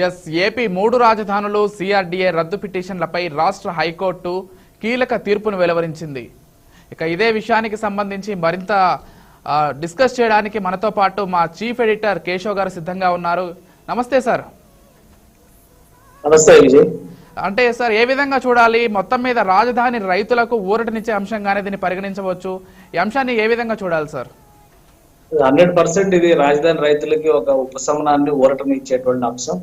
Yes AP 3 రాజధానులు CRDA రద్దు పిటిషన్లపై రాష్ట్ర హైకోర్టు కీలక తీర్పును వెలువరించింది. ఇక ఇదే విషయానికి సంబంధించి మరింత డిస్కస్ చేయడానికి మనతో పాటు మా చీఫ్ ఎడిటర్ కేశవ్ గారు సిద్ధంగా ఉన్నారు. నమస్తే సార్. నమస్తే విజయ్. అంటే సార్ ఏ విధంగా చూడాలి, మొత్తం మీద రాజధాని రైతులకు ఊరటనిచ్చే అంశంగానే దీన్ని పరిగణించవచ్చు. ఈ అంశాన్ని ఏ విధంగా చూడాలి సార్? 100% ఇది రాజధాని రైతులకి ఒక ఉపశమనాన్ని ఊరటని ఇచ్చేటువంటి అంశం.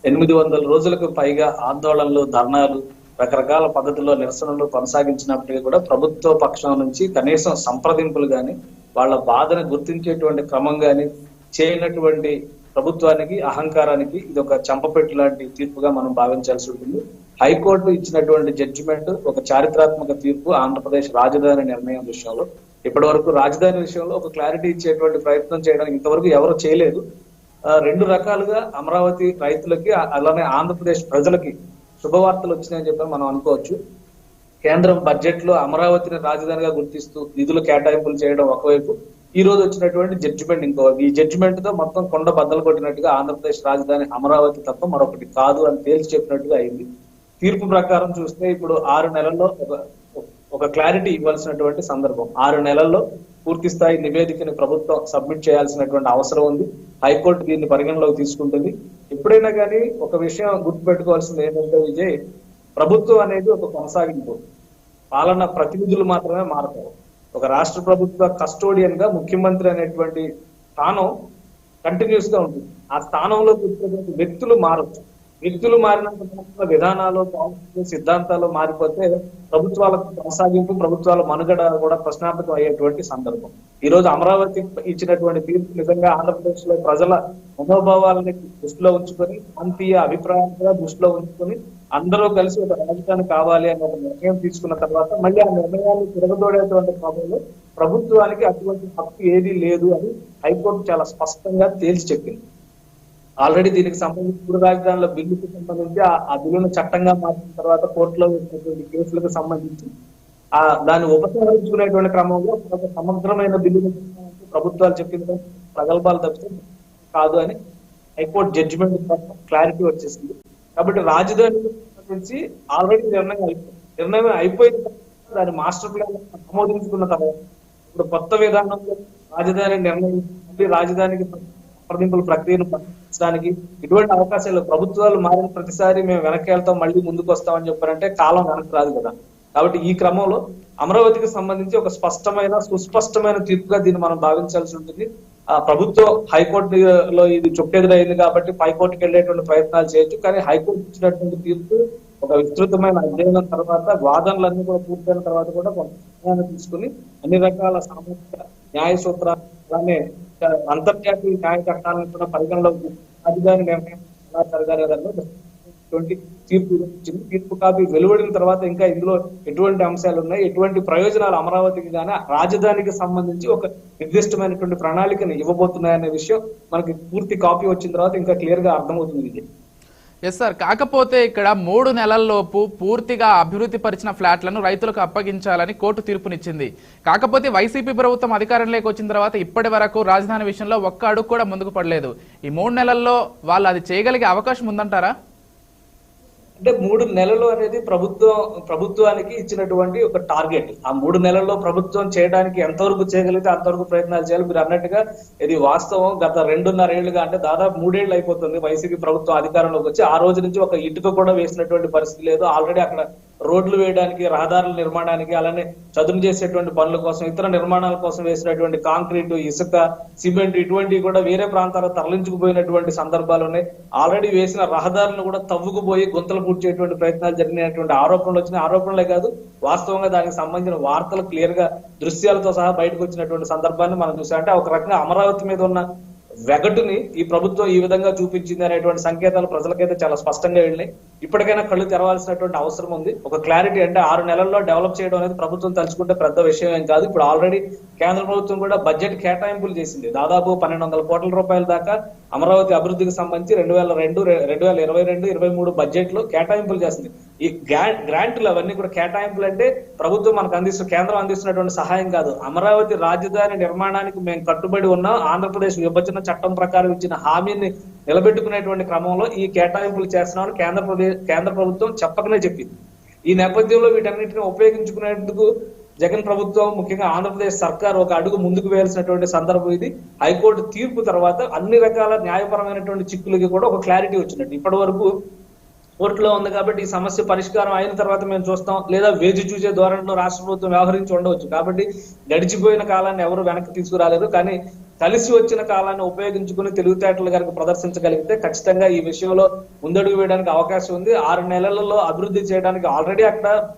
800 రోజులకు పైగా ఆందోళనలు, ధర్నాలు, రకరకాల పద్ధతుల్లో నిరసనలు కొనసాగించినప్పటికీ కూడా ప్రభుత్వ పక్షం నుంచి కనీసం సంప్రదింపులు కానీ వాళ్ళ బాధను గుర్తించేటువంటి క్రమం కానీ చేయనటువంటి ప్రభుత్వానికి, అహంకారానికి ఇది ఒక చెంపపెట్టు లాంటి తీర్పుగా మనం భావించాల్సి ఉంటుంది. హైకోర్టు ఇచ్చినటువంటి జడ్జిమెంట్ ఒక చారిత్రాత్మక తీర్పు ఆంధ్రప్రదేశ్ రాజధాని నిర్ణయం విషయంలో. ఇప్పటి వరకు రాజధాని విషయంలో ఒక క్లారిటీ ఇచ్చేటువంటి ప్రయత్నం చేయడానికి ఇంతవరకు ఎవరు చేయలేదు. 2 రకాలుగా అమరావతి రైతులకి అలానే ఆంధ్రప్రదేశ్ ప్రజలకి శుభవార్తలు వచ్చినాయని చెప్పి మనం అనుకోవచ్చు. కేంద్రం బడ్జెట్ లో అమరావతిని రాజధానిగా గుర్తిస్తూ నిధులు కేటాయింపులు చేయడం ఒకవైపు, ఈ రోజు వచ్చినటువంటి జడ్జిమెంట్ ఇంకో. ఈ జడ్జిమెంట్ తో మొత్తం కొండ బద్దలు కొట్టినట్టుగా ఆంధ్రప్రదేశ్ రాజధాని అమరావతి తప్ప మరొకటి కాదు అని తేల్చి చెప్పినట్టుగా అయింది. తీర్పు ప్రకారం చూస్తే ఇప్పుడు 6 నెలల్లో ఒక క్లారిటీ ఇవ్వాల్సినటువంటి సందర్భం. 6 నెలల్లో పూర్తి స్థాయి నివేదికని ప్రభుత్వం సబ్మిట్ చేయాల్సినటువంటి అవసరం ఉంది. హైకోర్టు దీన్ని పరిగణలోకి తీసుకుంటుంది. ఎప్పుడైనా కానీ ఒక విషయం గుర్తుపెట్టుకోవాల్సింది ఏంటంటే విజయ్, ప్రభుత్వం అనేది ఒక కొనసాగింపు, పాలన ప్రతినిధులు మాత్రమే మారతారు. ఒక రాష్ట్ర ప్రభుత్వ కస్టోడియన్ గా ముఖ్యమంత్రి అనేటువంటి స్థానం కంటిన్యూస్ గా ఉంటుంది. ఆ స్థానంలో కూర్చున్నటువంటి వ్యక్తులు మారచ్చు. వ్యక్తులు మారినంత విధానాలు, సిద్ధాంతాలు మారిపోతే ప్రభుత్వాలకు కొనసాగింపు, ప్రాంతాల మనుగడ కూడా ప్రశ్నార్థకం అయ్యేటువంటి సందర్భం. ఈ రోజు అమరావతి ఇచ్చినటువంటి తీర్పు నిజంగా ఆంధ్రప్రదేశ్ లో ప్రజల మనోభావాలని దృష్టిలో ఉంచుకొని, ప్రాంతీయ అభిప్రాయాలుగా దృష్టిలో ఉంచుకొని అందరూ కలిసి ఒక రాజధాని కావాలి అనే ఒక నిర్ణయం తీసుకున్న తర్వాత మళ్ళీ ఆ నిర్ణయాన్ని తిరగదోడేటువంటి క్రమంలో ప్రభుత్వానికి అటువంటి హక్కు ఏదీ లేదు అని హైకోర్టు చాలా స్పష్టంగా తేల్చి చెప్పింది. ఆల్రెడీ దీనికి సంబంధించి 3 రాజధానుల బిల్లుకు సంబంధించి ఆ బిల్లును చట్టంగా మార్చిన తర్వాత కోర్టులో వచ్చినటువంటి కేసులకు సంబంధించి దాన్ని ఉపసంహరించుకునేటువంటి క్రమంలో ఒక సమగ్రమైన బిల్లును ప్రభుత్వాలు చెప్పింది ప్రగల్భాలు తప్పితే కాదు అని హైకోర్టు జడ్జిమెంట్ క్లారిటీ వచ్చేసింది. కాబట్టి రాజధాని సంబంధించి ఆల్రెడీ నిర్ణయం అయిపోయిన తర్వాత దాని మాస్టర్ ప్లాన్ ఆమోదించుకున్న తర్వాత ఇప్పుడు కొత్త విధానంలో రాజధాని నిర్ణయం, రాజధానికి సంప్రదింపుల ప్రక్రియను ప్రారంభించడానికి ఇటువంటి అవకాశాలు ప్రభుత్వాలు మారిన ప్రతిసారి మేము వెనక్కి వెళ్తాం, మళ్ళీ ముందుకు వస్తామని చెప్పారంటే కాలం వెనక్కి రాదు కదా. కాబట్టి ఈ క్రమంలో అమరావతికి సంబంధించి ఒక సుస్పష్టమైన తీర్పుగా దీన్ని మనం భావించాల్సి ఉంటుంది. ఆ ప్రభుత్వం హైకోర్టులో ఇది చుక్కెదురైంది కాబట్టి హైకోర్టుకి వెళ్ళేటువంటి ప్రయత్నాలు చేయొచ్చు. కానీ హైకోర్టు ఇచ్చినటువంటి తీర్పు ఒక విస్తృతమైన అధ్యయనం తర్వాత, వాదనలన్నీ కూడా పూర్తయిన తర్వాత కూడా కొంత సమయాన్ని తీసుకుని అన్ని రకాల సామాజిక న్యాయ సూత్రాలు, అలానే అంతర్జాతీయ న్యాయ చట్టాలను కూడా పరిగణలోకి రాజధాని నిర్ణయం ఎలా జరగాలేదన్న తీర్పు ఇచ్చింది. తీర్పు కాపీ వెలువడిన తర్వాత ఇంకా ఇందులో ఎటువంటి అంశాలు ఉన్నాయి, ఎటువంటి ప్రయోజనాలు అమరావతికి కానీ రాజధానికి సంబంధించి ఒక నిర్దిష్టమైనటువంటి ప్రణాళికను ఇవ్వబోతున్నాయనే విషయం మనకి పూర్తి కాపీ వచ్చిన తర్వాత ఇంకా క్లియర్ గా అర్థమవుతుంది. Yes sir. కాకపోతే ఇక్కడ 3 నెలల్లోపు పూర్తిగా అభివృద్ధి పరిచిన ఫ్లాట్లను రైతులకు అప్పగించాలని కోర్టు తీర్పునిచ్చింది. కాకపోతే వైసీపీ ప్రభుత్వం అధికారంలోకి వచ్చిన తర్వాత ఇప్పటి వరకు రాజధాని విషయంలో ఒక్క అడుగు కూడా ముందుకు పడలేదు. ఈ 3 నెలల్లో వాళ్ళు అది చేయగలిగే అవకాశం ఉందంటారా? అంటే 3 నెలలు అనేది ప్రభుత్వానికి ఇచ్చినటువంటి ఒక టార్గెట్. ఆ 3 నెలల్లో ప్రభుత్వం చేయడానికి ఎంతవరకు చేయగలిగితే అంతవరకు ప్రయత్నాలు చేయాలి. మీరు అన్నట్టుగా ఇది వాస్తవం. గత 2.5 ఏళ్లుగా, అంటే దాదాపు 3 ఏళ్లు అయిపోతుంది వైసీపీ ప్రభుత్వం అధికారంలోకి వచ్చి. ఆ రోజు నుంచి ఒక ఇటుక కూడా వేసినటువంటి పరిస్థితి లేదు. ఆల్రెడీ అక్కడ రోడ్లు వేయడానికి, రహదారుల నిర్మాణానికి, అలానే చదును చేసేటువంటి పనుల కోసం, ఇతర నిర్మాణాల కోసం వేసినటువంటి కాంక్రీట్, ఇసుక, సిమెంట్ ఇటువంటివి కూడా వేరే ప్రాంతాలకు తరలించుకుపోయినటువంటి సందర్భాలు ఉన్నాయి. ఆల్రెడీ వేసిన రహదారులను కూడా తవ్వుకుపోయి గుంతలు పూడ్చేటువంటి ప్రయత్నాలు జరిగినటువంటి ఆరోపణలు వచ్చిన ఆరోపణలే కాదు, వాస్తవంగా దానికి సంబంధించిన వార్తలు క్లియర్ గా దృశ్యాలతో సహా బయటకు వచ్చినటువంటి సందర్భాన్ని మనం చూసాం. అంటే ఒక రకంగా అమరావతి మీద ఉన్న వెగటుని ఈ ప్రభుత్వం ఈ విధంగా చూపించింది అనేటువంటి సంకేతాలు ప్రజలకైతే చాలా స్పష్టంగా వెళ్ళినాయి. ఇప్పటికైనా కళ్ళు తెరవాల్సినటువంటి అవసరం ఉంది. ఒక క్లారిటీ, అంటే 6 నెలల్లో డెవలప్ చేయడం అనేది ప్రభుత్వం తలుచుకుంటే పెద్ద విషయం ఏం కాదు. ఇప్పుడు ఆల్రెడీ కేంద్ర ప్రభుత్వం కూడా బడ్జెట్ కేటాయింపులు చేసింది. దాదాపు 1200 కోట్ల రూపాయల దాకా అమరావతి అభివృద్ధికి సంబంధించి 2022, 2023 బడ్జెట్ లో కేటాయింపులు చేసింది. ఈ గ్రాంట్లు అవన్నీ కూడా కేటాయింపులు అంటే ప్రభుత్వం మనకు కేంద్రం అందిస్తున్నటువంటి సహాయం కాదు. అమరావతి రాజధాని నిర్మాణానికి మేము కట్టుబడి ఉన్నాం. ఆంధ్రప్రదేశ్ విభజన చట్టం ప్రకారం ఇచ్చిన హామీని నిలబెట్టుకునేటువంటి క్రమంలో ఈ కేటాయింపులు చేస్తున్నామని కేంద్ర ప్రభుత్వం చెప్పకనే చెప్పింది. ఈ నేపథ్యంలో వీటన్నిటిని ఉపయోగించుకునేందుకు జగన్ ప్రభుత్వం, ముఖ్యంగా ఆంధ్రప్రదేశ్ సర్కార్ ఒక అడుగు ముందుకు వేయాల్సినటువంటి సందర్భం ఇది. హైకోర్టు తీర్పు తర్వాత అన్ని రకాల న్యాయపరమైనటువంటి చిక్కులకి కూడా ఒక క్లారిటీ వచ్చినట్టు. ఇప్పటి వరకు కోర్టులో ఉంది కాబట్టి ఈ సమస్య పరిష్కారం అయిన తర్వాత మేము చూస్తాం, లేదా వేచి చూసే ధోరణిలో రాష్ట్ర ప్రభుత్వం వ్యవహరించి ఉండవచ్చు. కాబట్టి గడిచిపోయిన కాలాన్ని ఎవరు వెనక్కి తీసుకురాలేరు. కానీ కలిసి వచ్చిన కాలాన్ని ఉపయోగించుకుని తెలివితేటలు కనుక ప్రదర్శించగలిగితే ఖచ్చితంగా ఈ విషయంలో ముందడుగు వేయడానికి అవకాశం ఉంది. 6 నెలలలో అభివృద్ధి చేయడానికి ఆల్రెడీ అక్కడ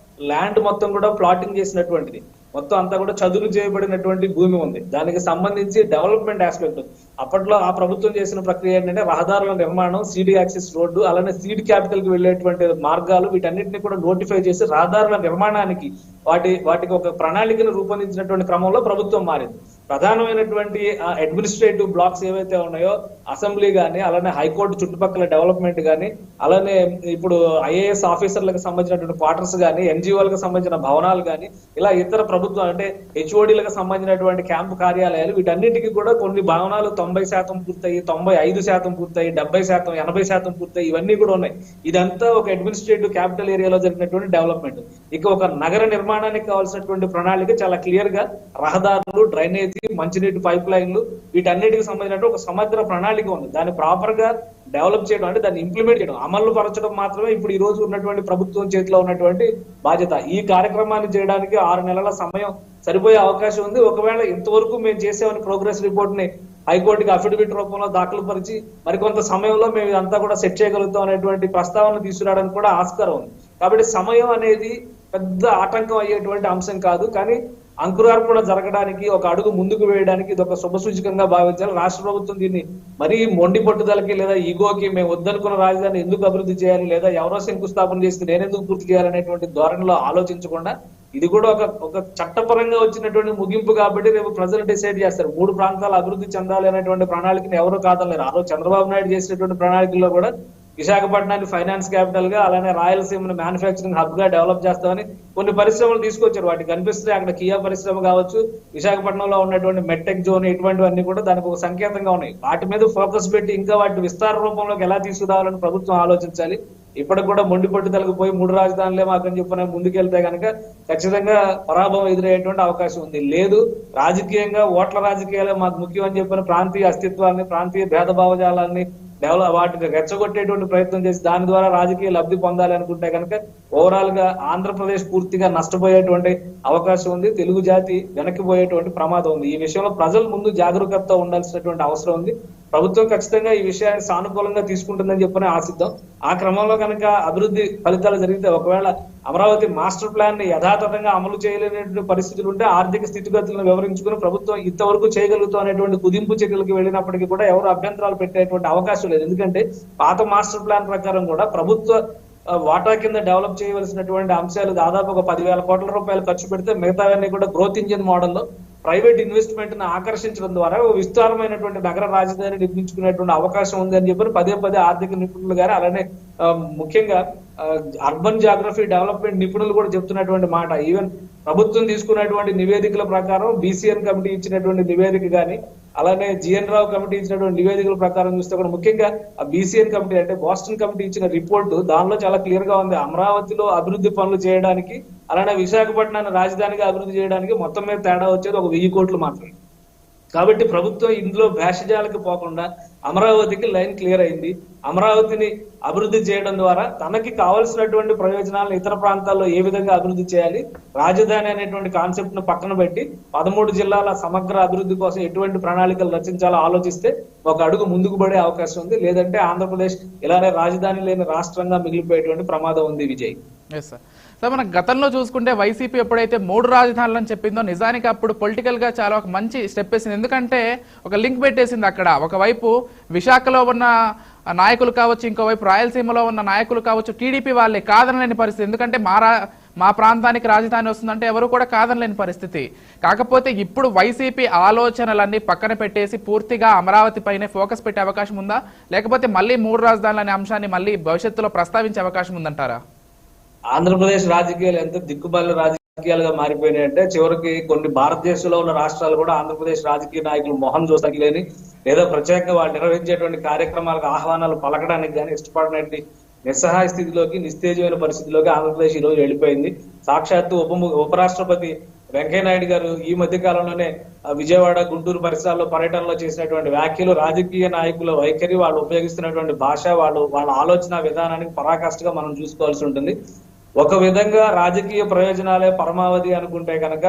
ల్యాండ్ మొత్తం కూడా ప్లాటింగ్ చేసినటువంటిది, మొత్తం అంతా కూడా చదును చేయబడినటువంటి భూమి ఉంది. దానికి సంబంధించి డెవలప్మెంట్ ఆస్పెక్ట్ అప్పట్లో ఆ ప్రభుత్వం చేసిన ప్రక్రియ ఏంటంటే రహదారుల నిర్మాణం, సీడీ యాక్సెస్ రోడ్డు, అలానే సీడ్ క్యాపిటల్ కి వెళ్ళేటువంటి మార్గాలు, వీటన్నిటిని కూడా నోటిఫై చేసి రహదారుల నిర్మాణానికి వాటికి ఒక ప్రణాళికను రూపొందించినటువంటి క్రమంలో ప్రభుత్వం మారింది. ప్రధానమైనటువంటి అడ్మినిస్ట్రేటివ్ బ్లాక్స్ ఏవైతే ఉన్నాయో, అసెంబ్లీ గానీ, అలానే హైకోర్టు చుట్టుపక్కల డెవలప్మెంట్ గానీ, అలానే ఇప్పుడు ఐఏఎస్ ఆఫీసర్లకు సంబంధించినటువంటి క్వార్టర్స్ గానీ, ఎన్జిఓలకు సంబంధించిన భవనాలు గానీ, ఇలా ఇతర ప్రభుత్వం అంటే హెచ్ఓడీలకు సంబంధించినటువంటి క్యాంపు కార్యాలయాలు, వీటన్నిటికీ కూడా కొన్ని భవనాలు 90% పూర్తయి, 95% పూర్తయి, 70%, 80% పూర్తయి, ఇవన్నీ కూడా ఉన్నాయి. ఇదంతా ఒక అడ్మినిస్ట్రేటివ్ క్యాపిటల్ ఏరియాలో జరిగినటువంటి డెవలప్మెంట్. ఇక ఒక నగర నిర్మాణానికి కావాల్సినటువంటి ప్రణాళిక చాలా క్లియర్ గా రహదారులు, డ్రైనేజీ, మంచినీటి పైప్ లైన్లు, వీటన్నిటికి సంబంధించినట్టు ఒక సమగ్ర ప్రణాళిక ఉంది. దాన్ని ప్రాపర్ గా డెవలప్ చేయడం అంటే దాన్ని ఇంప్లిమెంట్ చేయడం, అమలు పరచడం మాత్రమే ఇప్పుడు ఈ రోజు ఉన్నటువంటి ప్రభుత్వం చేతిలో ఉన్నటువంటి బాధ్యత. ఈ కార్యక్రమాన్ని చేయడానికి 6 నెలల సమయం సరిపోయే అవకాశం ఉంది. ఒకవేళ ఇంతవరకు మేము చేసామని ప్రోగ్రెస్ రిపోర్ట్ ని హైకోర్టుకి అఫిడవిట్ రూపంలో దాఖలు పరిచి మరికొంత సమయంలో మేము ఇదంతా కూడా సెట్ చేయగలుగుతాం అనేటువంటి ప్రస్తావన తీసుకురావడానికి కూడా ఆస్కారం ఉంది. కాబట్టి సమయం అనేది పెద్ద ఆటంకం అయ్యేటువంటి అంశం కాదు. కానీ అంకురార్పణ జరగడానికి, ఒక అడుగు ముందుకు వేయడానికి ఇది ఒక శుభసూచకంగా భావించాలి. రాష్ట్ర ప్రభుత్వం దీన్ని మరీ మొండి పట్టుదలకి లేదా ఈగోకి మేము వద్దనుకున్న రాజధాని ఎందుకు అభివృద్ధి చేయాలి, లేదా ఎవరో శంకుస్థాపన చేసి నేనెందుకు పూర్తి చేయాలనేటువంటి ధోరణిలో ఆలోచించకుండా ఇది కూడా ఒక చట్టపరంగా వచ్చినటువంటి ముగింపు కాబట్టి రేపు ప్రజలు డిసైడ్ చేస్తారు. 3 ప్రాంతాలు అభివృద్ధి చెందాలి అనేటువంటి ప్రణాళికను ఎవరూ కాదనలేరు. ఆ రోజు చంద్రబాబు నాయుడు చేసినటువంటి ప్రణాళికల్లో కూడా విశాఖపట్నాన్ని ఫైనాన్స్ క్యాపిటల్ గా, అలానే రాయలసీమను మ్యానుఫ్యాక్చరింగ్ హబ్ గా డెవలప్ చేస్తామని కొన్ని పరిశ్రమలు తీసుకొచ్చారు. వాటికి కనిపిస్తే అక్కడ కియా పరిశ్రమ కావచ్చు, విశాఖపట్నంలో ఉన్నటువంటి మెట్టెక్ జోన్, ఇటువంటివన్నీ కూడా దానికి ఒక సంకేతంగా ఉన్నాయి. వాటి మీద ఫోకస్ పెట్టి ఇంకా వాటి విస్తార రూపంలోకి ఎలా తీసుకురావాలని ప్రభుత్వం ఆలోచించాలి. ఇప్పటికి కూడా మొండి పట్టుదలకు పోయి 3 రాజధానులే మాకని చెప్పిన ముందుకెళ్తే కనుక ఖచ్చితంగా పరాభవం ఎదురయ్యేటువంటి అవకాశం ఉంది. లేదు, రాజకీయంగా ఓట్ల రాజకీయాలే మాకు ముఖ్యం అని చెప్పిన ప్రాంతీయ అస్తిత్వాన్ని, ప్రాంతీయ భేదభావజాలాన్ని వాటిని రెచ్చగొట్టేటువంటి ప్రయత్నం చేసి దాని ద్వారా రాజకీయ లబ్ధి పొందాలి అనుకుంటే కనుక ఓవరాల్ గా ఆంధ్రప్రదేశ్ పూర్తిగా నష్టపోయేటువంటి అవకాశం ఉంది. తెలుగు జాతి వెనక్కిపోయేటువంటి ప్రమాదం ఉంది. ఈ విషయంలో ప్రజల ముందు జాగరూకతతో ఉండాల్సినటువంటి అవసరం ఉంది. ప్రభుత్వం ఖచ్చితంగా ఈ విషయాన్ని సానుకూలంగా తీసుకుంటుందని చెప్పని ఆశిద్దాం. ఆ క్రమంలో కనుక అభివృద్ధి ఫలితాలు జరిగితే, ఒకవేళ అమరావతి మాస్టర్ ప్లాన్ ని యథాతథంగా అమలు చేయలేనటువంటి పరిస్థితులు ఉంటే ఆర్థిక స్థితిగతులను వివరించుకుని ప్రభుత్వం ఇంతవరకు చేయగలుగుతాం అనేటువంటి కుదింపు చర్యలకు వెళ్ళినప్పటికీ కూడా ఎవరు అభ్యంతరాలు పెట్టేటువంటి అవకాశం లేదు. ఎందుకంటే పాత మాస్టర్ ప్లాన్ ప్రకారం కూడా ప్రభుత్వ వాటా కింద డెవలప్ చేయవలసినటువంటి అంశాలు దాదాపు ఒక 10,000 కోట్ల రూపాయలు ఖర్చు పెడితే మిగతావన్నీ కూడా గ్రోత్ ఇంజిన్ మోడల్లో ప్రైవేట్ ఇన్వెస్ట్మెంట్ ని ఆకర్షించడం ద్వారా విస్తారమైనటువంటి నగర రాజధాని నిర్మించుకునేటువంటి అవకాశం ఉంది అని చెప్పి పదే ఆర్థిక నిపుణులు గారు, అలానే ముఖ్యంగా అర్బన్ జాగ్రఫీ డెవలప్మెంట్ నిపుణులు కూడా చెప్తున్నటువంటి మాట. ఈవెన్ ప్రభుత్వం తీసుకున్నటువంటి నివేదికల ప్రకారం బీసీఎన్ కమిటీ ఇచ్చినటువంటి నివేదిక కానీ, అలానే జిఎన్ రావు కమిటీ ఇచ్చినటువంటి నివేదికల ప్రకారం చూస్తే కూడా ముఖ్యంగా ఆ బీసీఎన్ కమిటీ అంటే బోస్టన్ కమిటీ ఇచ్చిన రిపోర్టు దానిలో చాలా క్లియర్ గా ఉంది. అమరావతిలో అభివృద్ధి పనులు చేయడానికి, అలానే విశాఖపట్నాన్ని రాజధానిగా అభివృద్ధి చేయడానికి మొత్తం మీద తేడా వచ్చేది ఒక 1000 కోట్లు మాత్రమే. కాబట్టి ప్రభుత్వం ఇందులో భేషజాలకు పోకుండా అమరావతికి లైన్ క్లియర్ అయింది. అమరావతిని అభివృద్ధి చేయడం ద్వారా తనకి కావాల్సినటువంటి ప్రయోజనాలను ఇతర ప్రాంతాల్లో ఏ విధంగా అభివృద్ధి చేయాలి, రాజధాని అనేటువంటి కాన్సెప్ట్ ను పక్కన పెట్టి 13 జిల్లాల సమగ్ర అభివృద్ధి కోసం ఎటువంటి ప్రణాళికలు రచించాలో ఆలోచిస్తే ఒక అడుగు ముందుకు పడే అవకాశం ఉంది. లేదంటే ఆంధ్రప్రదేశ్ ఇలానే రాజధాని లేని రాష్ట్రంగా మిగిలిపోయేటువంటి ప్రమాదం ఉంది. విజయ్, సార్, మనం గతంలో చూసుకుంటే వైసీపీ ఎప్పుడైతే 3 రాజధానులు అని చెప్పిందో నిజానికి అప్పుడు పొలిటికల్ గా చాలా ఒక మంచి స్టెప్ వేసింది. ఎందుకంటే ఒక లింక్ పెట్టేసింది. అక్కడ ఒకవైపు విశాఖలో ఉన్న నాయకులు కావచ్చు, ఇంకోవైపు రాయలసీమలో ఉన్న నాయకులు కావచ్చు, టీడీపీ వాళ్ళే కాదనలేని పరిస్థితి. ఎందుకంటే మా ప్రాంతానికి రాజధాని వస్తుందంటే ఎవరు కూడా కాదనలేని పరిస్థితి. కాకపోతే ఇప్పుడు వైసీపీ ఆలోచనలన్నీ పక్కన పెట్టేసి పూర్తిగా అమరావతి పైనే ఫోకస్ పెట్టే అవకాశం ఉందా, లేకపోతే మళ్ళీ 3 రాజధానులు అనే అంశాన్ని మళ్ళీ భవిష్యత్తులో ప్రస్తావించే అవకాశం ఉందంటారా? ఆంధ్రప్రదేశ్ రాజకీయాలు ఎంత దిక్కుమాలిన రాజకీయాలుగా మారిపోయినాయంటే చివరికి కొన్ని భారతదేశంలో ఉన్న రాష్ట్రాలు కూడా ఆంధ్రప్రదేశ్ రాజకీయ నాయకులు మొహం చూస్తాకి లేని లేదా ప్రత్యేకంగా వాళ్ళు నిర్వహించేటువంటి కార్యక్రమాలకు ఆహ్వానాలు పలకడానికి కానీ ఇష్టపడినటువంటి నిస్సహాయ స్థితిలోకి నిస్తేజమైన పరిస్థితిలోకి ఆంధ్రప్రదేశ్ ఈ రోజు వెళ్ళిపోయింది. సాక్షాత్తు ఉపరాష్ట్రపతి వెంకయ్యనాయుడు గారు ఈ మధ్య కాలంలోనే విజయవాడ గుంటూరు పరిసరాల్లో పర్యటనలో చేసినటువంటి వ్యాఖ్యలు రాజకీయ నాయకుల వైఖరి, వాళ్ళు ఉపయోగిస్తున్నటువంటి భాష, వాళ్ళ ఆలోచన విధానానికి పరాకాష్ఠగా మనం చూసుకోవాల్సి ఉంటుంది. ఒక విధంగా రాజకీయ ప్రయోజనాలే పరమావధి అనుకుంటే కనుక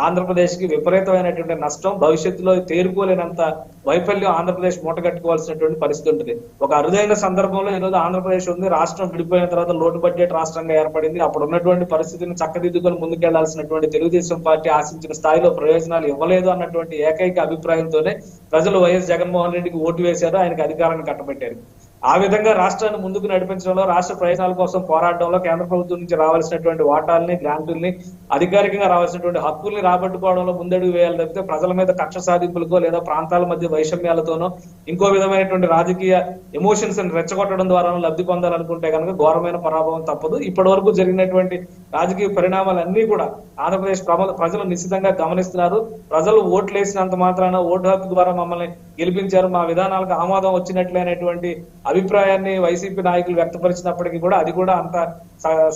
ఆంధ్రప్రదేశ్ కి విపరీతమైనటువంటి నష్టం, భవిష్యత్తులో తేరుకోలేనంత వైఫల్యం ఆంధ్రప్రదేశ్ మూటగట్టుకోవాల్సినటువంటి పరిస్థితి ఉంటుంది. ఒక అరుదైన సందర్భంలో ఈరోజు ఆంధ్రప్రదేశ్ ఉంది. రాష్ట్రం విడిపోయిన తర్వాత లోటు బడ్జెట్ రాష్ట్రంగా ఏర్పడింది. అప్పుడు ఉన్నటువంటి పరిస్థితిని చక్కదిద్దుకొని ముందుకెళ్లాల్సినటువంటి తెలుగుదేశం పార్టీ ఆశించిన స్థాయిలో ప్రయోజనాలు ఇవ్వలేదు అన్నటువంటి ఏకైక అభిప్రాయంతోనే ప్రజలు వైఎస్ జగన్మోహన్ రెడ్డికి ఓటు వేశారు, ఆయనకు అధికారాన్ని కట్టబెట్టారు. ఆ విధంగా రాష్ట్రాన్ని ముందుకు నడిపించడంలో, రాష్ట్ర ప్రయోజనాల కోసం పోరాటంలో కేంద్ర ప్రభుత్వం నుంచి రావాల్సినటువంటి వాటాల్ని, గ్రాంటుల్ని, అధికారికంగా రావాల్సినటువంటి హక్కుల్ని రాబట్టుకోవడంలో ముందడుగు వేయాలి తప్పితే ప్రజల మీద కక్ష సాధింపులకో లేదా ప్రాంతాల మధ్య వైషమ్యాలతోనో ఇంకో విధమైనటువంటి రాజకీయ ఎమోషన్స్ ని రెచ్చగొట్టడం ద్వారా లబ్ధి పొందాలనుకుంటే కనుక ఘోరమైన పరాభవం తప్పదు. ఇప్పటి వరకు జరిగినటువంటి రాజకీయ పరిణామాలన్నీ కూడా ఆంధ్రప్రదేశ్ ప్రజలు నిశ్చితంగా గమనిస్తున్నారు. ప్రజలు ఓట్లు వేసినంత మాత్రాన ఓటు హక్కు ద్వారా మమ్మల్ని గెలిపించారు, మా విధానాలకు ఆమోదం వచ్చినట్లయినటువంటి అభిప్రాయాన్ని వైసీపీ నాయకులు వ్యక్తపరిచినప్పటికీ కూడా అది కూడా అంత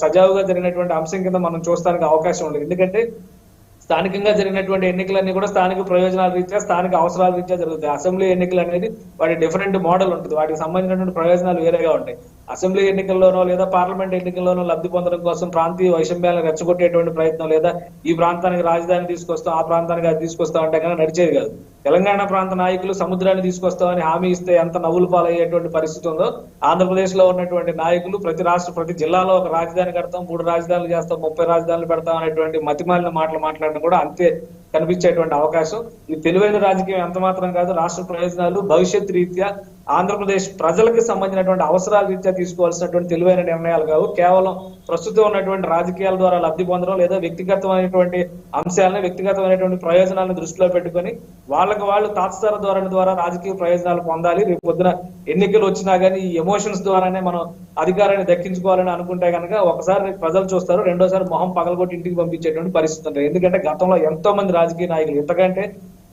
సజావుగా జరిగినటువంటి అంశం కింద మనం చూస్తానికి అవకాశం ఉండదు. ఎందుకంటే స్థానికంగా జరిగినటువంటి ఎన్నికలన్నీ కూడా స్థానిక ప్రయోజనాల రీత్యా, స్థానిక అవసరాల రీత్యా జరుగుతాయి. అసెంబ్లీ ఎన్నికలు అనేది వాటి డిఫరెంట్ మోడల్ ఉంటుంది, వాటికి సంబంధించినటువంటి ప్రయోజనాలు వేరేగా ఉంటాయి. అసెంబ్లీ ఎన్నికల్లోనో లేదా పార్లమెంట్ ఎన్నికల్లోనో లబ్ధి పొందడం కోసం ప్రాంతీయ వైషమ్యాలను రెచ్చగొట్టేటువంటి ప్రయత్నం, లేదా ఈ ప్రాంతానికి రాజధాని తీసుకొస్తాం, ఆ ప్రాంతానికి అది తీసుకొస్తాం అంటే కనుక నడిచేది కాదు. తెలంగాణ ప్రాంత నాయకులు సముద్రాన్ని తీసుకొస్తామని హామీ ఇస్తే ఎంత నవ్వులు పాలయ్యేటువంటి పరిస్థితి ఉందో, ఆంధ్రప్రదేశ్ లో ఉన్నటువంటి నాయకులు ప్రతి జిల్లాలో ఒక రాజధాని కడతాం, 3 రాజధానులు చేస్తాం, 30 రాజధానులు పెడతాం అనేటువంటి మతిమాలిన మాటలు మాట్లాడడం కూడా అంతే కనిపించేటువంటి అవకాశం. ఈ తెలివైన రాజకీయం ఎంత మాత్రం కాదు, రాష్ట్ర ప్రయోజనాలు భవిష్యత్ రీత్యా ఆంధ్రప్రదేశ్ ప్రజలకు సంబంధించినటువంటి అవసరాల రీత్యా తీసుకోవాల్సినటువంటి తెలివైన నిర్ణయాలు కావు. కేవలం ప్రస్తుతం ఉన్నటువంటి రాజకీయాల ద్వారా లబ్ధి పొందడం లేదా వ్యక్తిగతమైనటువంటి అంశాలను, వ్యక్తిగతమైనటువంటి ప్రయోజనాలను దృష్టిలో పెట్టుకుని వాళ్ళకు వాళ్ళు తాత్సార ధోరణి ద్వారా రాజకీయ ప్రయోజనాలు పొందాలి, రేపు పొద్దున ఎన్నికలు వచ్చినా గానీ ఈ ఎమోషన్స్ ద్వారానే మనం అధికారాన్ని దక్కించుకోవాలని అనుకుంటే కనుక ఒకసారి ప్రజలు చూస్తారు, రెండోసారి మొహం పగలగొట్టి ఇంటికి పంపించేటువంటి పరిస్థితి ఉంటుంది. ఎందుకంటే గతంలో ఎంతో మంది రాజకీయ నాయకులు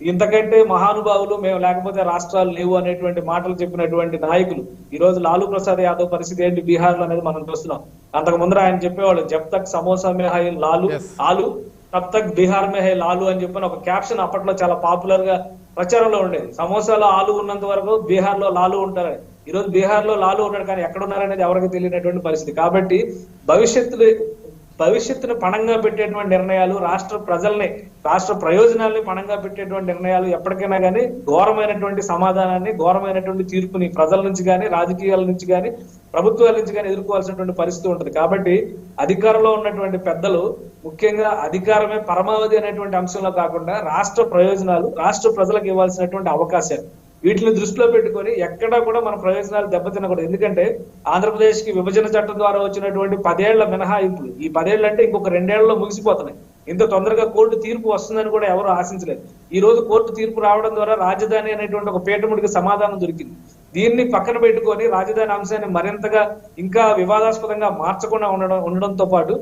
ఇంతకంటే మహానుభావులు మేము లేకపోతే రాష్ట్రాలు లేవు అనేటువంటి మాటలు చెప్పినటువంటి నాయకులు ఈ రోజు లాలూ ప్రసాద్ యాదవ్ పరిస్థితి ఏంటి బీహార్ లో అనేది మనం చూస్తున్నాం. అంతకు ముందర ఆయన చెప్పేవాళ్ళు, జబ్ తక్ సమోసా మే హై లాలు ఆలు తబ్ తక్ బీహార్ మే హై లాలు అని చెప్పిన ఒక క్యాప్షన్ అప్పట్లో చాలా పాపులర్ గా ప్రచారంలో ఉండేది. సమోసాలో ఆలు ఉన్నంత వరకు బీహార్ లో లాలు ఉంటారని. ఈ రోజు బీహార్ లో లాలు ఉన్నాడు, కానీ ఎక్కడ ఉన్నారనేది ఎవరికి తెలియనటువంటి పరిస్థితి. కాబట్టి భవిష్యత్తును పణంగా పెట్టేటువంటి నిర్ణయాలు, రాష్ట్ర ప్రయోజనాల్ని పణంగా పెట్టేటువంటి నిర్ణయాలు ఎప్పటికైనా కానీ ఘోరమైనటువంటి సమాధానాన్ని, ఘోరమైనటువంటి తీర్పుని ప్రజల నుంచి కానీ, రాజకీయాల నుంచి కానీ, ప్రభుత్వాల నుంచి కానీ ఎదుర్కోవాల్సినటువంటి పరిస్థితి ఉంటుంది. కాబట్టి అధికారంలో ఉన్నటువంటి పెద్దలు ముఖ్యంగా అధికారమే పరమావధి అనేటువంటి అంశంలో కాకుండా రాష్ట్ర ప్రయోజనాలు, రాష్ట్ర ప్రజలకు ఇవ్వాల్సినటువంటి అవకాశాలు, వీటిని దృష్టిలో పెట్టుకొని ఎక్కడా కూడా మన ప్రయోజనాలు దెబ్బతినకూడదు. ఎందుకంటే ఆంధ్రప్రదేశ్ కి విభజన చట్టం ద్వారా వచ్చినటువంటి 10 ఏళ్ల మినహాయింపులు, ఈ 10 ఏళ్ళు అంటే ఇంకొక 2 ఏళ్లలో ముగిసిపోతున్నాయి. ఇంత తొందరగా కోర్టు తీర్పు వస్తుందని కూడా ఎవరు ఆశించలేదు. ఈ రోజు కోర్టు తీర్పు రావడం ద్వారా రాజధాని అనేటువంటి ఒక పీఠముడికి సమాధానం దొరికింది. దీన్ని పక్కన పెట్టుకొని రాజధాని అంశాన్ని మరింతగా ఇంకా వివాదాస్పదంగా మార్చకుండా ఉండడంతో పాటు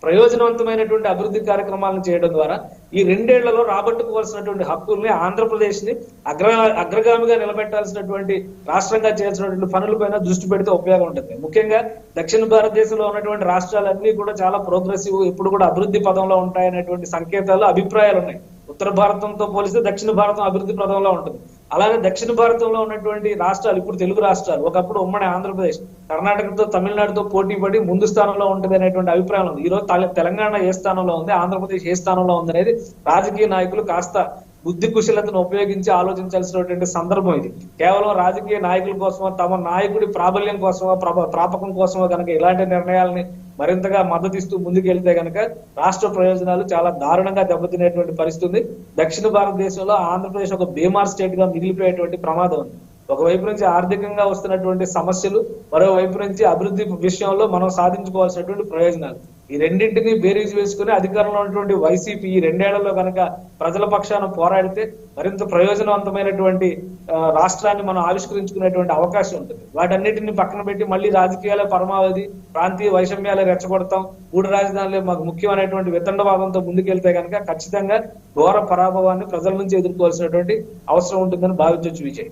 ప్రయోజనవంతమైనటువంటి అభివృద్ధి కార్యక్రమాలను చేయడం ద్వారా ఈ 2 ఏళ్లలో రాబట్టుకోవాల్సినటువంటి హక్కుల్ని, ఆంధ్రప్రదేశ్ ని అగ్రగామిగా నిలబెట్టాల్సినటువంటి రాష్ట్రంగా చేయాల్సినటువంటి పనులపైన దృష్టి పెడితే ఉపయోగం ఉంటుంది. ముఖ్యంగా దక్షిణ భారతదేశంలో ఉన్నటువంటి రాష్ట్రాలన్నీ కూడా చాలా ప్రోగ్రెసివ్, ఇప్పుడు కూడా అభివృద్ధి పదంలో ఉంటాయనేటువంటి సంకేతాలు, అభిప్రాయాలు ఉన్నాయి. ఉత్తర భారతంతో పోలిస్తే దక్షిణ భారతం అభివృద్ధి పదంలో ఉంటుంది. అలాగే దక్షిణ భారతంలో ఉన్నటువంటి రాష్ట్రాలు, ఇప్పుడు తెలుగు రాష్ట్రాలు, ఒకప్పుడు ఉమ్మడి ఆంధ్రప్రదేశ్ కర్ణాటకతో, తమిళనాడుతో పోటీ పడి ముందు స్థానంలో ఉంటుంది అనేటువంటి అభిప్రాయం ఉంది. ఈ రోజు తెలంగాణ ఏ స్థానంలో ఉంది, ఆంధ్రప్రదేశ్ ఏ స్థానంలో ఉంది అనేది రాజకీయ నాయకులు కాస్త బుద్ధి కుశలతను ఉపయోగించి ఆలోచించాల్సినటువంటి సందర్భం ఇది. కేవలం రాజకీయ నాయకుల కోసమో, తమ నాయకుడి ప్రాబల్యం కోసమో, ప్రాపకం కోసమో కనుక ఇలాంటి నిర్ణయాలని మరింతగా మద్దతిస్తూ ముందుకెళ్తే కనుక రాష్ట్ర ప్రయోజనాలు చాలా దారుణంగా దెబ్బతినేటువంటి పరిస్థితి ఉంది. దక్షిణ భారతదేశంలో ఆంధ్రప్రదేశ్ ఒక బీమార్ స్టేట్ గా మిగిలిపోయేటువంటి ప్రమాదం ఉంది. ఒకవైపు నుంచి ఆర్థికంగా వస్తున్నటువంటి సమస్యలు, మరోవైపు నుంచి అభివృద్ధి విషయంలో మనం సాధించుకోవాల్సినటువంటి ప్రయోజనాలు, ఈ రెండింటినీ బేరీజ్ వేసుకుని అధికారంలో ఉన్నటువంటి వైసీపీ ఈ 2 ఏళ్లలో కనుక ప్రజల పక్షాన పోరాడితే మరింత ప్రయోజనవంతమైనటువంటి రాష్ట్రాన్ని మనం ఆవిష్కరించుకునేటువంటి అవకాశం ఉంటుంది. వాటన్నిటిని పక్కన పెట్టి మళ్ళీ రాజకీయాల పరమావధి ప్రాంతీయ వైషమ్యాలే రెచ్చగొడతాం, 3 రాజధానులే మాకు ముఖ్యమైనటువంటి వితండవాదంతో ముందుకెళ్తే కనుక ఖచ్చితంగా ఘోర పరాభవాన్ని ప్రజల నుంచి ఎదుర్కోవాల్సినటువంటి అవసరం ఉంటుందని భావించవచ్చు విజయ్.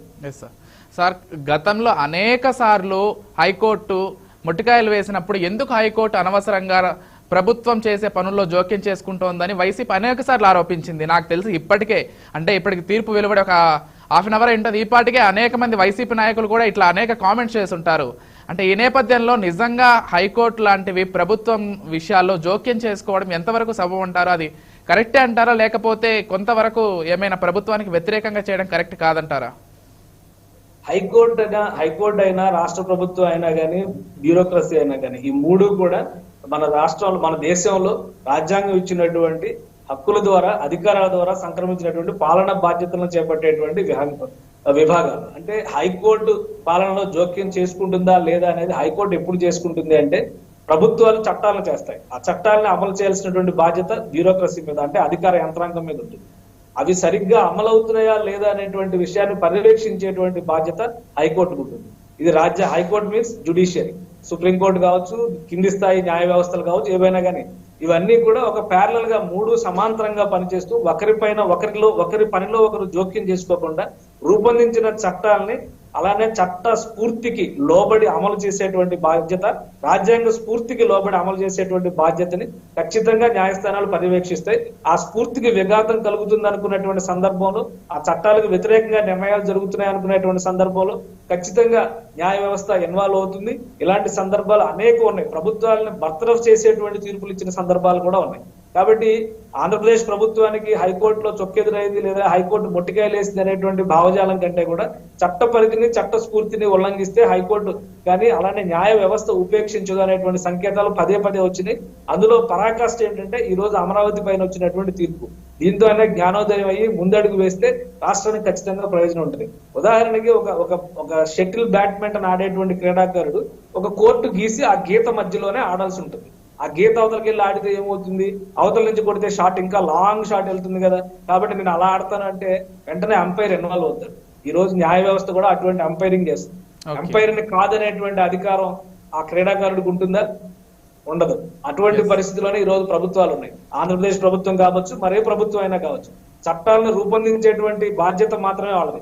సార్, గతంలో అనేక సార్లు హైకోర్టు ముట్టికాయలు వేసినప్పుడు ఎందుకు హైకోర్టు అనవసరంగా ప్రభుత్వం చేసే పనుల్లో జోక్యం చేసుకుంటోందని వైసీపీ అనేక సార్లు ఆరోపించింది. నాకు తెలిసి ఇప్పటికి తీర్పు వెలువడి ఒక హాఫ్ అన్ అవర్ ఉంటుంది. ఈపాటికే అనేక మంది వైసీపీ నాయకులు కూడా ఇట్లా అనేక కామెంట్స్ చేస్తుంటారు. అంటే ఈ నేపథ్యంలో నిజంగా హైకోర్టు లాంటివి ప్రభుత్వం విషయాల్లో జోక్యం చేసుకోవడం ఎంతవరకు సబబు అంటారో, అది కరెక్టే అంటారా, లేకపోతే కొంతవరకు ఏమైనా ప్రభుత్వానికి వ్యతిరేకంగా చేయడం కరెక్ట్ కాదంటారా? హైకోర్టు అయినా రాష్ట్ర ప్రభుత్వం అయినా కానీ బ్యూరోక్రసీ అయినా కానీ ఈ 3 కూడా మన రాష్ట్రంలో మన దేశంలో రాజ్యాంగం ఇచ్చినటువంటి హక్కుల ద్వారా అధికారాల ద్వారా సంక్రమించినటువంటి పాలనా బాధ్యతలను చేపట్టేటువంటి విభాగాలు. అంటే హైకోర్టు పాలనలో జోక్యం చేసుకుంటుందా లేదా అనేది హైకోర్టు ఎప్పుడు చేసుకుంటుంది అంటే ప్రభుత్వాలు చట్టాలను చేస్తాయి. ఆ చట్టాలను అమలు చేయాల్సినటువంటి బాధ్యత బ్యూరోక్రసీ మీద అంటే అధికార యంత్రాంగం మీద ఉంటుంది. అవి సరిగ్గా అమలవుతున్నాయా లేదా అనేటువంటి విషయాన్ని పర్యవేక్షించేటువంటి బాధ్యత హైకోర్టుకు ఉంటుంది. ఇది హైకోర్టు మీన్స్ జుడిషియరీ, సుప్రీంకోర్టు కావచ్చు, కింది స్థాయి న్యాయ వ్యవస్థలు కావచ్చు, ఏవైనా కానీ ఇవన్నీ కూడా ఒక ప్యారలల్ గా 3 సమాంతరంగా పనిచేస్తూ ఒకరి పనిలో ఒకరు జోక్యం చేసుకోకుండా రూపొందించిన చట్టాలని అలానే చట్ట స్ఫూర్తికి లోబడి అమలు చేసేటువంటి బాధ్యత, రాజ్యాంగ స్ఫూర్తికి లోబడి అమలు చేసేటువంటి బాధ్యతని ఖచ్చితంగా న్యాయస్థానాలు పర్యవేక్షిస్తాయి. ఆ స్ఫూర్తికి విఘాతం కలుగుతుంది అనుకున్నటువంటి సందర్భంలో, ఆ చట్టాలకు వ్యతిరేకంగా నిర్ణయాలు జరుగుతున్నాయి అనుకునేటువంటి సందర్భంలో ఖచ్చితంగా న్యాయ వ్యవస్థ ఇన్వాల్వ్ అవుతుంది. ఇలాంటి సందర్భాలు అనేక ఉన్నాయి. ప్రభుత్వాలను బర్తరఫ్ చేసేటువంటి తీర్పులు ఇచ్చిన సందర్భాలు కూడా ఉన్నాయి. కాబట్టి ఆంధ్రప్రదేశ్ ప్రభుత్వానికి హైకోర్టులో చొక్కెదురైంది లేదా హైకోర్టు మొట్టికాయలు వేసింది అనేటువంటి భావజాలం కంటే కూడా చట్ట పరిధిని చట్ట స్ఫూర్తిని ఉల్లంఘిస్తే హైకోర్టు కానీ అలానే న్యాయ వ్యవస్థ ఉపేక్షించదు అనేటువంటి సంకేతాలు పదే వచ్చినాయి. అందులో పరాకాష్ఠ ఏంటంటే ఈ రోజు అమరావతి పైన వచ్చినటువంటి తీర్పు. దీంతో అనేది జ్ఞానోదయం అయ్యి ముందడుగు వేస్తే రాష్ట్రానికి ఖచ్చితంగా ప్రయోజనం ఉంటుంది. ఉదాహరణకి ఒక షటిల్ బ్యాడ్మింటన్ ఆడేటువంటి క్రీడాకారుడు ఒక కోర్టు గీసి ఆ గీత మధ్యలోనే ఆడాల్సి ఉంటుంది. ఆ గీత అవతలకి వెళ్ళి ఆడితే ఏమవుతుంది, అవతల నుంచి కొడితే షాట్ ఇంకా లాంగ్ షాట్ వెళ్తుంది కదా. కాబట్టి నేను అలా ఆడతాను అంటే వెంటనే అంపైర్ ఇన్వాల్వ్ అవుతాడు. ఈ రోజు న్యాయ వ్యవస్థ కూడా అటువంటి అంపైరింగ్ చేస్తుంది. అంపైర్ ని కాదనేటువంటి అధికారం ఆ క్రీడాకారుడికి ఉంటుందా? ఉండదు. అటువంటి పరిస్థితిలోనే ఈ రోజు ప్రభుత్వాలు ఉన్నాయి. ఆంధ్రప్రదేశ్ ప్రభుత్వం కావచ్చు, మరే ప్రభుత్వం అయినా కావచ్చు, చట్టాలను రూపొందించేటువంటి బాధ్యత మాత్రమే వాళ్ళది.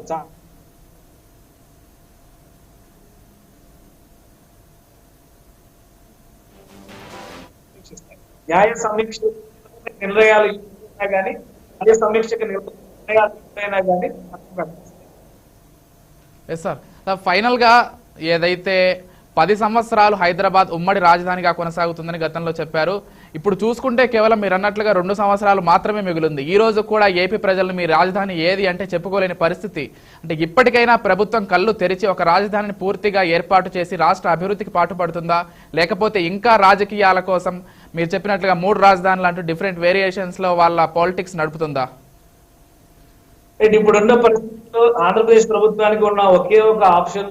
న్యాయ సమీక్ష నిర్ణయాలు కానీ న్యాయ సమీక్షకు నిర్ణయాలు కానీ సార్, ఫైనల్ గా ఏదైతే 10 సంవత్సరాలు హైదరాబాద్ ఉమ్మడి రాజధానిగా కొనసాగుతుందని గతంలో చెప్పారు. ఇప్పుడు చూసుకుంటే కేవలం మీరు అన్నట్లుగా 2 సంవత్సరాలు మాత్రమే మిగిలింది. ఈ రోజు కూడా ఏపీ ప్రజలను మీ రాజధాని ఏది అంటే చెప్పుకోలేని పరిస్థితి. అంటే ఇప్పటికైనా ప్రభుత్వం కళ్ళు తెరిచి ఒక రాజధానిని పూర్తిగా ఏర్పాటు చేసి రాష్ట్ర అభివృద్ధికి పాటుపడుతుందా, లేకపోతే ఇంకా రాజకీయాల కోసం మీరు చెప్పినట్లుగా 3 రాజధానులు అంటూ డిఫరెంట్ వేరియేషన్స్ లో వాళ్ళ పాలిటిక్స్ నడుపుతుందా? ఇప్పుడున్న పరిస్థితుల్లో ఆంధ్రప్రదేశ్ ప్రభుత్వానికి ఉన్న ఒకే ఒక ఆప్షన్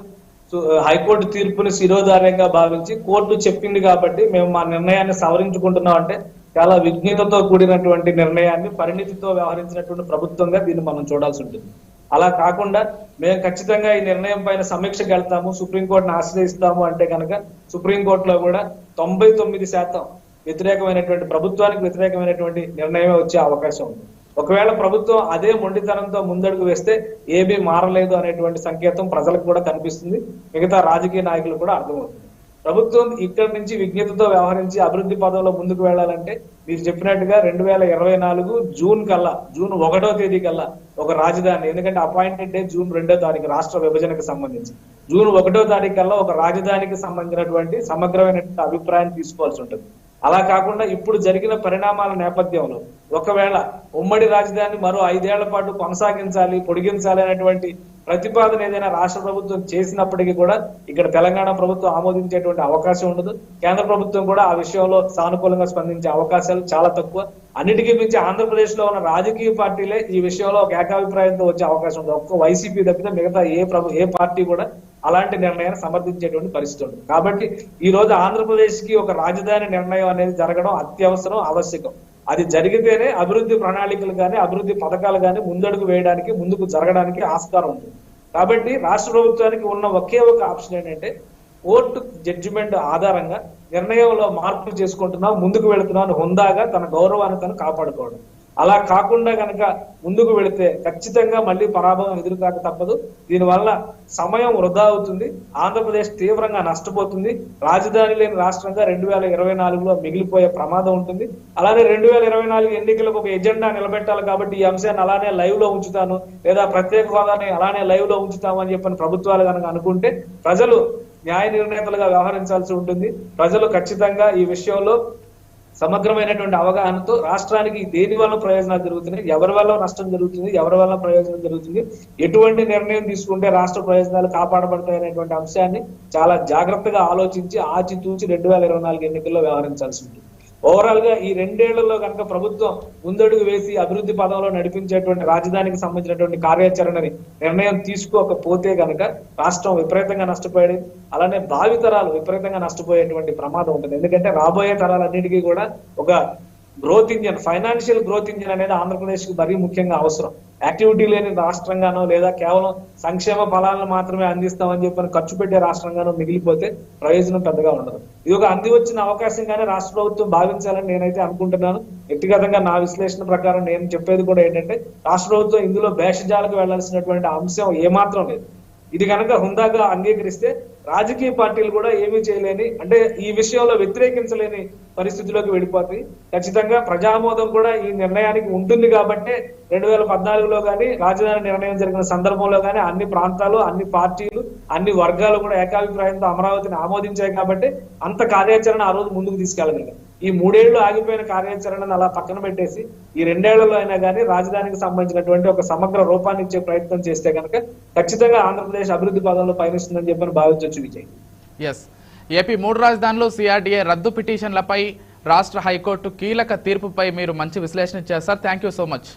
హైకోర్టు తీర్పుని శిరోధార్యంగా భావించి కోర్టు చెప్పింది కాబట్టి మేము మా నిర్ణయాన్ని సవరించుకుంటున్నాం అంటే చాలా విజ్ఞతతో కూడినటువంటి నిర్ణయాన్ని పరిణితితో వ్యవహరించినటువంటి ప్రభుత్వంగా దీన్ని మనం చూడాల్సి ఉంటుంది. అలా కాకుండా మేము ఖచ్చితంగా ఈ నిర్ణయం పైన సమీక్షకు వెళ్తాము, సుప్రీంకోర్టును ఆశ్రయిస్తాము అంటే కనుక సుప్రీంకోర్టులో కూడా 99% వ్యతిరేకమైనటువంటి ప్రభుత్వానికి వ్యతిరేకమైనటువంటి నిర్ణయమే వచ్చే అవకాశం ఉంది. ఒకవేళ ప్రభుత్వం అదే మొండితనంతో ముందడుగు వేస్తే ఏమీ మారలేదు అనేటువంటి సంకేతం ప్రజలకు కూడా కనిపిస్తుంది, మిగతా రాజకీయ నాయకులు కూడా అర్థమవుతుంది. ప్రభుత్వం ఇక్కడి నుంచి విజ్ఞతతో వ్యవహరించి అభివృద్ధి పదంలో ముందుకు వెళ్లాలంటే మీరు చెప్పినట్టుగా 2024 జూన్ 1వ తేదీ కల్లా ఒక రాజధాని, ఎందుకంటే అపాయింటెడ్ డే జూన్ 2వ తారీఖు రాష్ట్ర విభజనకు సంబంధించి, జూన్ 1వ తారీఖు కల్లా ఒక రాజధానికి సంబంధించినటువంటి సమగ్రమైనటువంటి అభిప్రాయం తీసుకోవాల్సి ఉంటుంది. అలా కాకుండా ఇప్పుడు జరిగిన పరిణామాల నేపథ్యంలో ఒకవేళ ఉమ్మడి రాజధాని మరో 5 ఏళ్ల పాటు కొనసాగించాలి, పొడిగించాలి అనేటువంటి ప్రతిపాదన ఏదైనా రాష్ట్ర ప్రభుత్వం చేసినప్పటికీ కూడా ఇక్కడ తెలంగాణ ప్రభుత్వం ఆమోదించేటువంటి అవకాశం ఉండదు. కేంద్ర ప్రభుత్వం కూడా ఆ విషయంలో సానుకూలంగా స్పందించే అవకాశాలు చాలా తక్కువ. అన్నిటికీ మించి ఆంధ్రప్రదేశ్ లో ఉన్న రాజకీయ పార్టీలే ఈ విషయంలో ఒక ఏకాభిప్రాయంతో వచ్చే అవకాశం ఉంది. ఒక్క వైసీపీ తప్పితే మిగతా ఏ పార్టీ కూడా అలాంటి నిర్ణయాన్ని సమర్థించేటువంటి పరిస్థితి ఉంది. కాబట్టి ఈ రోజు ఆంధ్రప్రదేశ్ కి ఒక రాజధాని నిర్ణయం అనేది జరగడం అత్యవసరం, ఆవశ్యకం. అది జరిగితేనే అభివృద్ధి ప్రణాళికలు కానీ అభివృద్ధి పథకాలు కానీ ముందడుగు వేయడానికి, ముందుకు జరగడానికి ఆస్కారం ఉంటుంది. కాబట్టి రాష్ట్ర ప్రభుత్వానికి ఉన్న ఒకే ఒక ఆప్షన్ ఏంటంటే కోర్టు జడ్జిమెంట్ ఆధారంగా నిర్ణయంలో మార్పులు చేసుకుంటున్నాం, ముందుకు వెళుతున్నాం హుందాగా తన గౌరవాన్ని తను కాపాడుకోవడం. అలా కాకుండా కనుక ముందుకు వెళితే ఖచ్చితంగా మళ్ళీ పరాభవం ఎదురుకాక తప్పదు. దీనివల్ల సమయం వృధా అవుతుంది, ఆంధ్రప్రదేశ్ తీవ్రంగా నష్టపోతుంది, రాజధాని లేని రాష్ట్రంగా 2024లో మిగిలిపోయే ప్రమాదం ఉంటుంది. అలానే 2024 ఎన్నికలకు ఒక ఎజెండా నిలబెట్టాలి కాబట్టి ఈ అంశాన్ని అలానే లైవ్ లో ఉంచుతాను, లేదా ప్రత్యేక హోదాని అలానే లైవ్ లో ఉంచుతాము అని చెప్పని ప్రభుత్వాలు కనుక అనుకుంటే ప్రజలు న్యాయ నిర్ణేతలుగా వ్యవహరించాల్సి ఉంటుంది. ప్రజలు ఖచ్చితంగా ఈ విషయంలో సమగ్రమైనటువంటి అవగాహనతో రాష్ట్రానికి దేని వల్ల ప్రయోజనాలు జరుగుతున్నాయి, ఎవరి వల్ల నష్టం జరుగుతుంది, ఎవరి వల్ల ప్రయోజనం జరుగుతుంది, ఎటువంటి నిర్ణయం తీసుకుంటే రాష్ట్ర ప్రయోజనాలు కాపాడబడతాయి అనేటువంటి అంశాన్ని చాలా జాగ్రత్తగా ఆలోచించి ఆచితూచి 2024 ఎన్నికల్లో వ్యవహరించాల్సి ఉంటుంది. ఓవరాల్ గా ఈ 2 ఏళ్లలో కనుక ప్రభుత్వం ముందడుగు వేసి అభివృద్ధి పదంలో నడిపించేటువంటి రాజధానికి సంబంధించినటువంటి కార్యాచరణని నిర్ణయం తీసుకోకపోతే కనుక రాష్ట్రం విపరీతంగా నష్టపోయేది, అలానే భావితరాలు విపరీతంగా నష్టపోయేటువంటి ప్రమాదం ఉంటుంది. ఎందుకంటే రాబోయే తరాలన్నిటికీ కూడా ఒక growth engine, financial growth engine అనేది ఆంధ్రప్రదేశ్ కి మరీ ముఖ్యంగా అవసరం. యాక్టివిటీ లేని రాష్ట్రంగానో లేదా కేవలం సంక్షేమ ఫలాలను మాత్రమే అందిస్తామని చెప్పని ఖర్చు పెట్టే రాష్ట్రంగానో మిగిలిపోతే ప్రయోజనం పెద్దగా ఉండదు. ఇది ఒక అంది వచ్చిన అవకాశంగానే రాష్ట్ర ప్రభుత్వం భావించాలని నేనైతే అనుకుంటున్నాను. వ్యక్తిగతంగా నా విశ్లేషణ ప్రకారం నేను చెప్పేది కూడా ఏంటంటే రాష్ట్ర ప్రభుత్వం ఇందులో భేషజాలకు వెళ్లాల్సినటువంటి అంశం ఏమాత్రం లేదు. ఇది కనుక హుందాగా అంగీకరిస్తే రాజకీయ పార్టీలు కూడా ఏమీ చేయలేని, అంటే ఈ విషయంలో వ్యతిరేకించలేని పరిస్థితిలోకి వెళ్ళిపోతాయి. ఖచ్చితంగా ప్రజామోదం కూడా ఈ నిర్ణయానికి ఉంటుంది కాబట్టి 2014లో కానీ రాజధాని నిర్ణయం జరిగిన సందర్భంలో కానీ అన్ని ప్రాంతాలు, అన్ని పార్టీలు, అన్ని వర్గాలు కూడా ఏకాభిప్రాయంతో అమరావతిని ఆమోదించాయి కాబట్టి అంత కార్యాచరణ ఆ రోజు ముందుకు తీసుకెళ్ళగలిగారు. ఈ 3 ఏళ్లు ఆగిపోయిన కార్యాచరణను అలా పక్కన పెట్టేసి ఈ 2 ఏళ్లలో అయినా కానీ రాజధానికి సంబంధించినటువంటి ఒక సమగ్ర రూపాన్ని ఇచ్చే ప్రయత్నం చేస్తే కనుక ఖచ్చితంగా ఆంధ్రప్రదేశ్ అభివృద్ధి పదంలో పయనిస్తుందని చెప్పని భావించవచ్చు. విజయ్, ఏపీ 3 రాజధానులు సిఆర్డీఏ రద్దు పిటిషన్లపై రాష్ట్ర హైకోర్టు కీలక తీర్పుపై మీరు మంచి విశ్లేషణ చేస్తారు. Thank you so much.